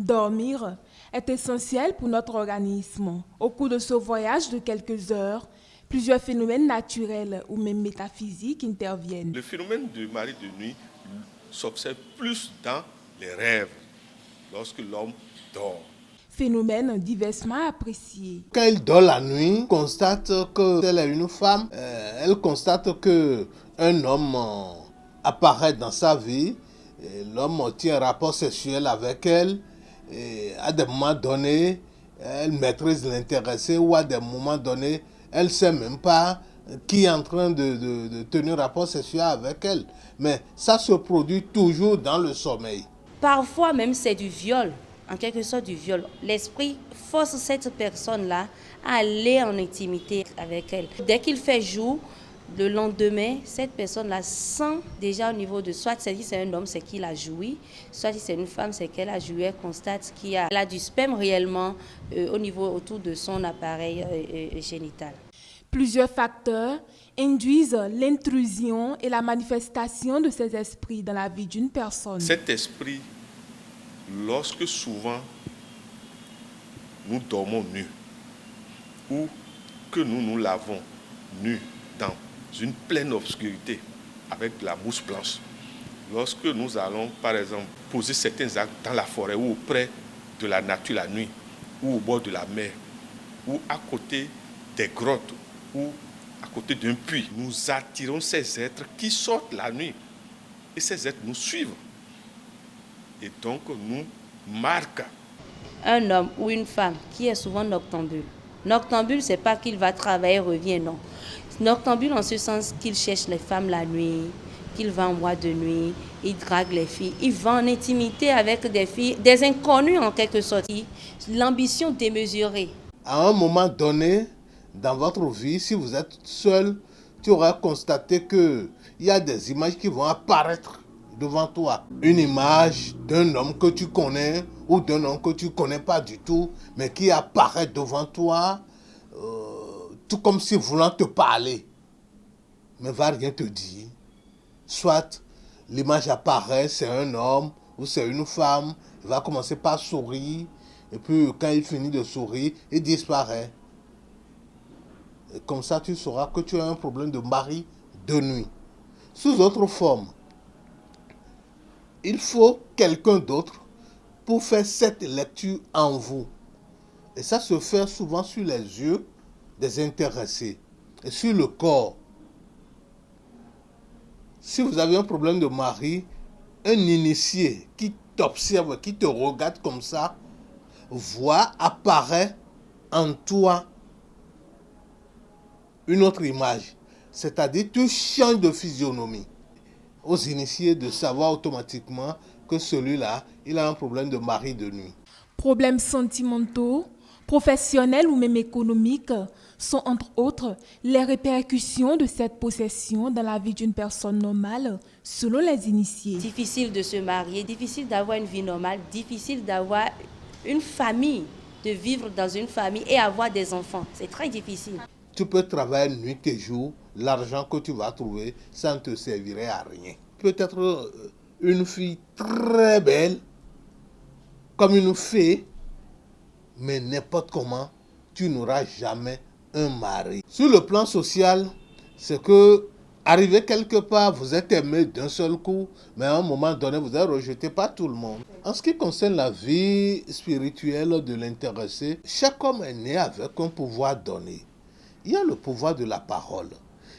Dormir est essentiel pour notre organisme. Au cours de ce voyage de quelques heures, plusieurs phénomènes naturels ou même métaphysiques interviennent. Le phénomène du mari de nuit s'observe plus dans les rêves, lorsque l'homme dort. Phénomène diversement apprécié. Quand il dort la nuit, elle constate qu'elle est une femme, elle constate qu'un homme apparaît dans sa vie, et l'homme tient un rapport sexuel avec elle, et à des moments donnés, elle maîtrise l'intéressé, ou à des moments donnés, elle ne sait même pas qui est en train de tenir rapport sexuel avec elle. Mais ça se produit toujours dans le sommeil. Parfois même c'est du viol, en quelque sorte du viol. L'esprit force cette personne-là à aller en intimité avec elle. Dès qu'il fait jour, le lendemain, cette personne-là sent déjà au niveau de, soit si c'est un homme, c'est qu'il a joui, soit si c'est une femme, c'est qu'elle a joui, elle constate qu'il a, elle a du sperme réellement au niveau autour de son appareil génital. Plusieurs facteurs induisent l'intrusion et la manifestation de ces esprits dans la vie d'une personne. Cet esprit, lorsque souvent nous dormons nus, ou que nous lavons nus dans une pleine obscurité avec la mousse blanche, lorsque nous allons par exemple poser certains actes dans la forêt ou auprès de la nature la nuit, ou au bord de la mer, ou à côté des grottes, ou à côté d'un puits, nous attirons ces êtres qui sortent la nuit. Et ces êtres nous suivent. Et donc nous marquent. Un homme ou une femme qui est souvent noctambule. Noctambule, c'est pas qu'il va travailler, revient, non. Noctambule en ce sens qu'il cherche les femmes la nuit, qu'il va en boîte de nuit, il drague les filles, il va en intimité avec des filles, des inconnus en quelque sorte. L'ambition démesurée. À un moment donné, dans votre vie, si vous êtes seul, tu auras constaté qu'il y a des images qui vont apparaître devant toi. Une image d'un homme que tu connais ou d'un homme que tu ne connais pas du tout, mais qui apparaît devant toi, tout comme si voulant te parler, mais va rien te dire. Soit l'image apparaît, c'est un homme ou c'est une femme, il va commencer par sourire, et puis quand il finit de sourire, il disparaît. Et comme ça, tu sauras que tu as un problème de mari de nuit. Sous autre forme, il faut quelqu'un d'autre pour faire cette lecture en vous. Et ça se fait souvent sur les yeux des intéressés et sur le corps. Si vous avez un problème de mari, un initié qui t'observe, qui te regarde comme ça, voit apparaître en toi une autre image. C'est-à-dire, tu changes de physionomie. Aux initiés de savoir automatiquement que celui-là, il a un problème de mari de nuit. Problèmes sentimentaux, professionnels ou même économiques sont entre autres les répercussions de cette possession dans la vie d'une personne normale selon les initiés. Difficile de se marier, difficile d'avoir une vie normale, difficile d'avoir une famille, de vivre dans une famille et avoir des enfants. C'est très difficile. Tu peux travailler nuit et jour, l'argent que tu vas trouver, ça ne te servirait à rien. Peut-être une fille très belle, comme une fée, mais n'importe comment, tu n'auras jamais un mari. Sur le plan social, c'est que, arrivé quelque part, vous êtes aimé d'un seul coup, mais à un moment donné, vous êtes rejeté par tout le monde. En ce qui concerne la vie spirituelle de l'intéressé, chaque homme est né avec un pouvoir donné. Il y a le pouvoir de la parole,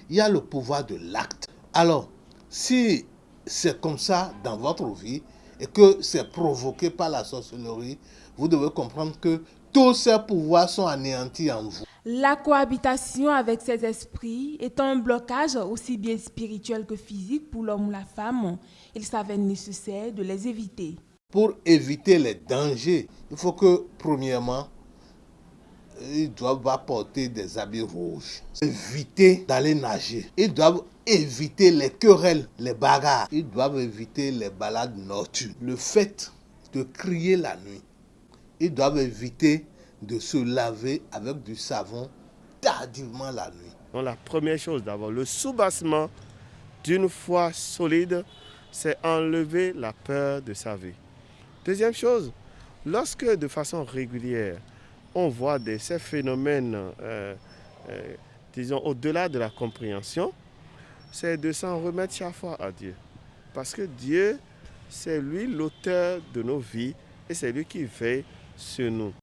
il y a le pouvoir de l'acte. Alors, si c'est comme ça dans votre vie et que c'est provoqué par la sorcellerie, vous devez comprendre que tous ces pouvoirs sont anéantis en vous. La cohabitation avec ces esprits étant un blocage aussi bien spirituel que physique pour l'homme ou la femme, il s'avère nécessaire de les éviter. Pour éviter les dangers, il faut que, premièrement, ils doivent apporter des habits rouges. Éviter d'aller nager. Ils doivent éviter les querelles, les bagarres. Ils doivent éviter les balades nocturnes. Le fait de crier la nuit. Ils doivent éviter de se laver avec du savon tardivement la nuit. Donc la première chose d'abord, le soubassement d'une foi solide, c'est enlever la peur de sa vie. Deuxième chose, Lorsque de façon régulière, on voit ces phénomènes, disons, au-delà de la compréhension, c'est de s'en remettre chaque fois à Dieu. Parce que Dieu, c'est lui l'auteur de nos vies et c'est lui qui veille sur nous.